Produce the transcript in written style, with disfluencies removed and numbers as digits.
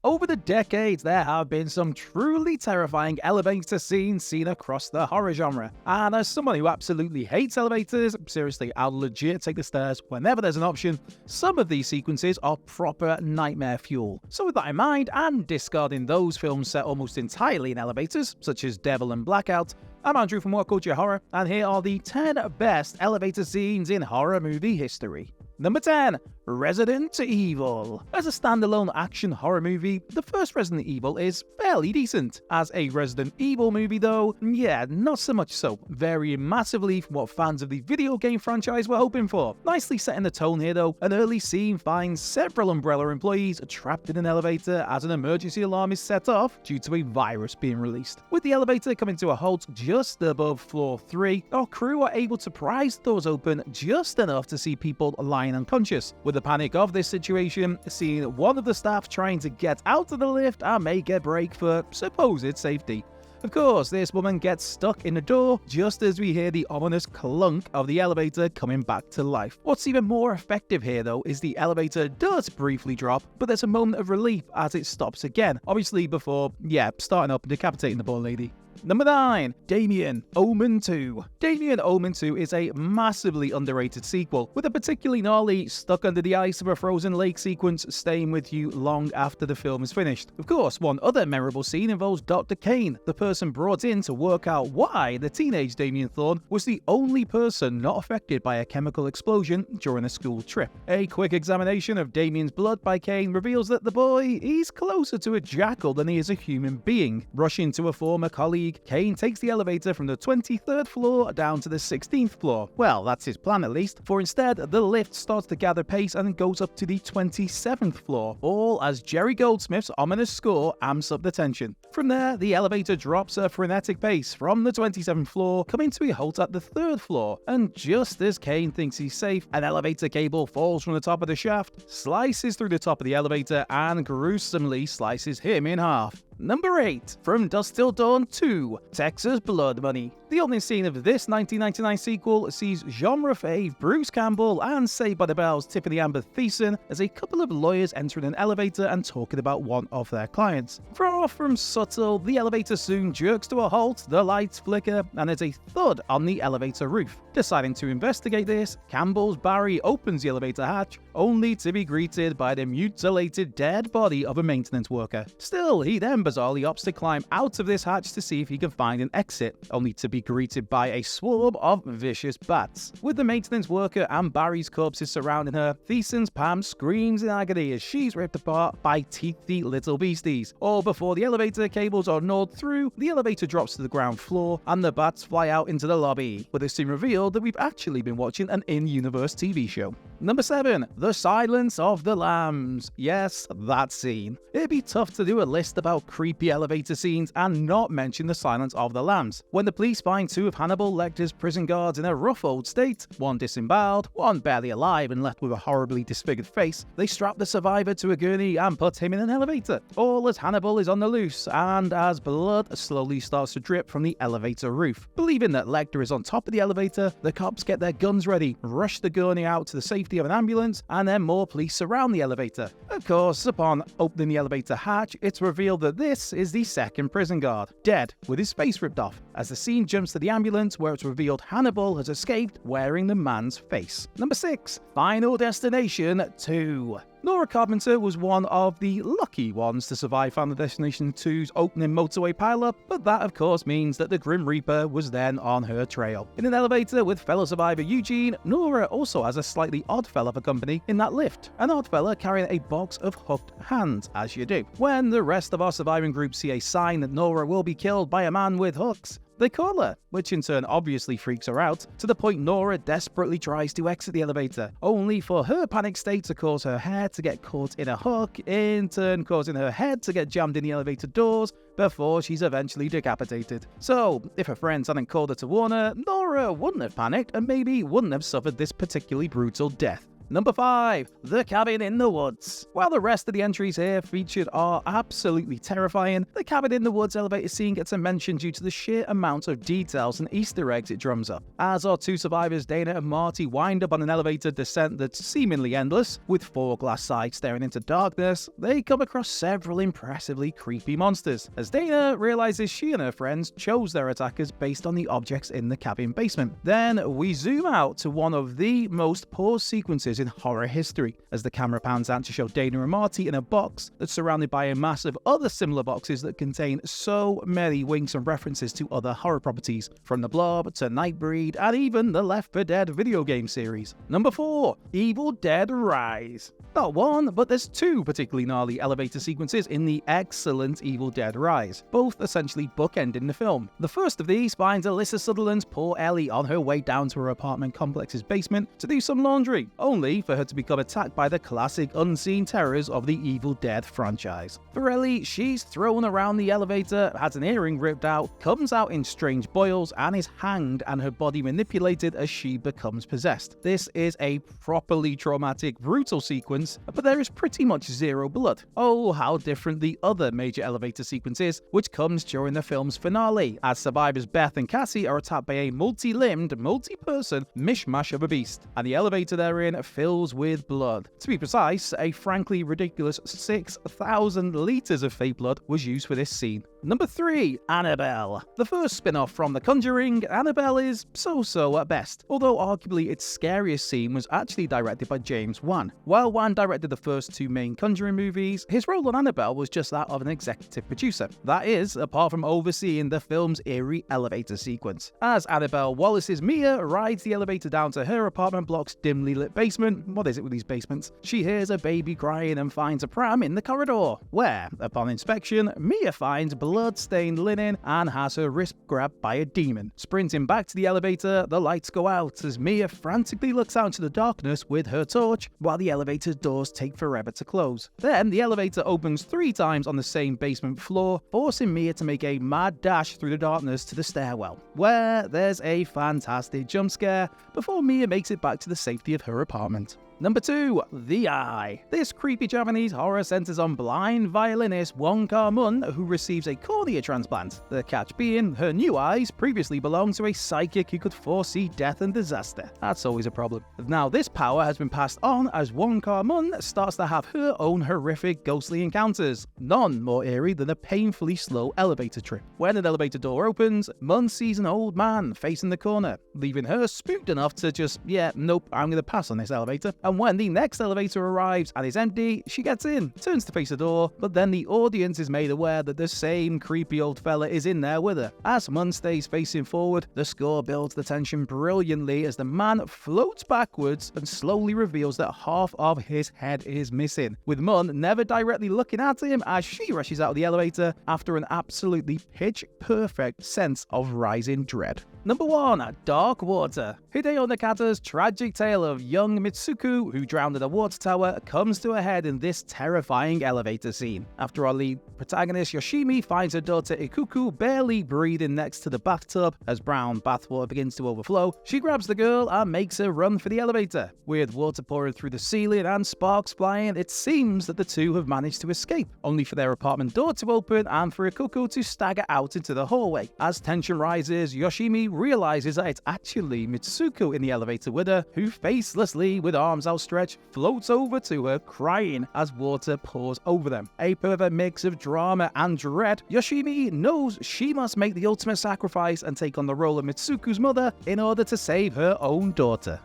Over the decades, there have been some truly terrifying elevator scenes seen across the horror genre. And as someone who absolutely hates elevators, seriously, I'll legit take the stairs whenever there's an option, some of these sequences are proper nightmare fuel. So with that in mind, and discarding those films set almost entirely in elevators, such as Devil and Blackout, I'm Andrew from What Culture Horror, and here are the 10 best elevator scenes in horror movie history. Number 10. Resident Evil. As a standalone action horror movie, the first Resident Evil is fairly decent. As a Resident Evil movie though, yeah, not so much so. Varying massively from what fans of the video game franchise were hoping for. Nicely setting the tone here though, an early scene finds several Umbrella employees trapped in an elevator as an emergency alarm is set off due to a virus being released. With the elevator coming to a halt just above floor 3, our crew are able to prise the doors open just enough to see people lying unconscious. With the panic of this situation, seeing one of the staff trying to get out of the lift and make a break for supposed safety. Of course, this woman gets stuck in the door just as we hear the ominous clunk of the elevator coming back to life. What's even more effective here though is the elevator does briefly drop, but there's a moment of relief as it stops again, obviously before, starting up and decapitating the poor lady. Number 9. Damien Omen 2. Damien Omen 2 is a massively underrated sequel, with a particularly gnarly stuck under the ice of a frozen lake sequence staying with you long after the film is finished. Of course, one other memorable scene involves Dr. Kane, the person brought in to work out why the teenage Damien Thorne was the only person not affected by a chemical explosion during a school trip. A quick examination of Damien's blood by Kane reveals that the boy is closer to a jackal than he is a human being. Rushing to a former colleague, Kane takes the elevator from the 23rd floor down to the 16th floor. Well, that's his plan at least, for instead, the lift starts to gather pace and goes up to the 27th floor, all as Jerry Goldsmith's ominous score amps up the tension. From there, the elevator drops at a frenetic pace from the 27th floor, coming to a halt at the 3rd floor, and just as Kane thinks he's safe, an elevator cable falls from the top of the shaft, slices through the top of the elevator, and gruesomely slices him in half. Number 8. From Dusk Till Dawn 2, Texas Blood Money. The opening scene of this 1999 sequel sees genre fave Bruce Campbell and Saved by the Bell's Tiffany Amber Thiessen as a couple of lawyers entering an elevator and talking about one of their clients. Far from subtle, the elevator soon jerks to a halt, the lights flicker, and there's a thud on the elevator roof. Deciding to investigate this, Campbell's Barry opens the elevator hatch, only to be greeted by the mutilated dead body of a maintenance worker. Still, he then bizarrely opts to climb out of this hatch to see if he can find an exit, only to be greeted by a swarm of vicious bats. With the maintenance worker and Barry's corpses surrounding her, Thiessen's Pam screams in agony as she's ripped apart by teethy little beasties. All before the elevator cables are gnawed through, the elevator drops to the ground floor and the bats fly out into the lobby, with it soon revealed that we've actually been watching an in-universe TV show. Number 7. The Silence of the Lambs. Yes, that scene. It'd be tough to do a list about creepy elevator scenes and not mention the Silence of the Lambs. When the police find two of Hannibal Lecter's prison guards in a rough old state, one disemboweled, one barely alive and left with a horribly disfigured face, they strap the survivor to a gurney and put him in an elevator, all as Hannibal is on the loose and as blood slowly starts to drip from the elevator roof. Believing that Lecter is on top of the elevator, the cops get their guns ready, rush the gurney out to the safety of an ambulance, and then more police surround the elevator. Of course, upon opening the elevator hatch, it's revealed that this is the second prison guard, dead, with his face ripped off, as the scene jumps to the ambulance where it's revealed Hannibal has escaped wearing the man's face. Number 6. Final Destination 2. Laura Carpenter was one of the lucky ones to survive Final Destination 2's opening motorway pileup, but that of course means that the Grim Reaper was then on her trail. In an elevator with fellow survivor Eugene, Nora also has a slightly odd fella for company in that lift. An odd fella carrying a box of hooked hands, as you do. When the rest of our surviving group see a sign that Nora will be killed by a man with hooks, they call her, which in turn obviously freaks her out, to the point Nora desperately tries to exit the elevator, only for her panic state to cause her hair to get caught in a hook, in turn causing her head to get jammed in the elevator doors before she's eventually decapitated. So, if her friends hadn't called her to warn her, Nora wouldn't have panicked and maybe wouldn't have suffered this particularly brutal death. Number 5. The Cabin in the Woods. While the rest of the entries here featured are absolutely terrifying, the Cabin in the Woods elevator scene gets a mention due to the sheer amount of details and Easter eggs it drums up. As our two survivors, Dana and Marty, wind up on an elevator descent that's seemingly endless, with 4 glass sides staring into darkness, they come across several impressively creepy monsters, as Dana realizes she and her friends chose their attackers based on the objects in the cabin basement. Then we zoom out to one of the most paused sequences in horror history, as the camera pans out to show Dana and Marty in a box that's surrounded by a mass of other similar boxes that contain so many winks and references to other horror properties, from The Blob to Nightbreed and even the Left 4 Dead video game series. Number 4. Evil Dead Rise. Not one, but there's 2 particularly gnarly elevator sequences in the excellent Evil Dead Rise, both essentially bookending the film. The first of these finds Alyssa Sutherland's poor Ellie on her way down to her apartment complex's basement to do some laundry, only for her to become attacked by the classic unseen terrors of the Evil Dead franchise. For Ellie, she's thrown around the elevator, has an earring ripped out, comes out in strange boils, and is hanged and her body manipulated as she becomes possessed. This is a properly traumatic, brutal sequence, but there is pretty much zero blood. Oh, how different the other major elevator sequence is, which comes during the film's finale, as survivors Beth and Cassie are attacked by a multi-limbed, multi-person mishmash of a beast, and the elevator they're in fills with blood. To be precise, a frankly ridiculous 6,000 litres of fake blood was used for this scene. Number 3. Annabelle. The first spin-off from The Conjuring, Annabelle is so-so at best, although arguably its scariest scene was actually directed by James Wan. While Wan directed the first 2 main Conjuring movies, his role on Annabelle was just that of an executive producer. That is, apart from overseeing the film's eerie elevator sequence. As Annabelle Wallace's Mia rides the elevator down to her apartment block's dimly lit basement, what is it with these basements? She hears a baby crying and finds a pram in the corridor, where, upon inspection, Mia finds blood-stained linen and has her wrist grabbed by a demon. Sprinting back to the elevator, the lights go out as Mia frantically looks out into the darkness with her torch, while the elevator's doors take forever to close. Then the elevator opens 3 times on the same basement floor, forcing Mia to make a mad dash through the darkness to the stairwell, where there's a fantastic jump scare before Mia makes it back to the safety of her apartment. Number 2. The Eye. This creepy Japanese horror centers on blind violinist Wong Kar-mun, who receives a cornea transplant. The catch being, her new eyes previously belonged to a psychic who could foresee death and disaster. That's always a problem. Now this power has been passed on as Wong Kar-mun starts to have her own horrific ghostly encounters, none more eerie than a painfully slow elevator trip. When an elevator door opens, Mun sees an old man facing the corner, leaving her spooked enough to just, nope, I'm gonna pass on this elevator. And when the next elevator arrives and is empty, she gets in, turns to face the door, but then the audience is made aware that the same creepy old fella is in there with her. As Mun stays facing forward, the score builds the tension brilliantly as the man floats backwards and slowly reveals that half of his head is missing, with Mun never directly looking at him as she rushes out of the elevator after an absolutely pitch-perfect sense of rising dread. Number 1. Dark Water. Hideo Nakata's tragic tale of young Mitsuko, who drowned in a water tower, comes to a head in this terrifying elevator scene. After our lead protagonist Yoshimi finds her daughter Ikuku barely breathing next to the bathtub as brown bathwater begins to overflow, she grabs the girl and makes her run for the elevator. With water pouring through the ceiling and sparks flying, it seems that the two have managed to escape, only for their apartment door to open and for Ikuku to stagger out into the hallway. As tension rises, Yoshimi realizes that it's actually Mitsuko in the elevator with her, who facelessly, with arms outstretched, floats over to her, crying as water pours over them. A perfect mix of drama and dread, Yoshimi knows she must make the ultimate sacrifice and take on the role of Mitsuko's mother in order to save her own daughter.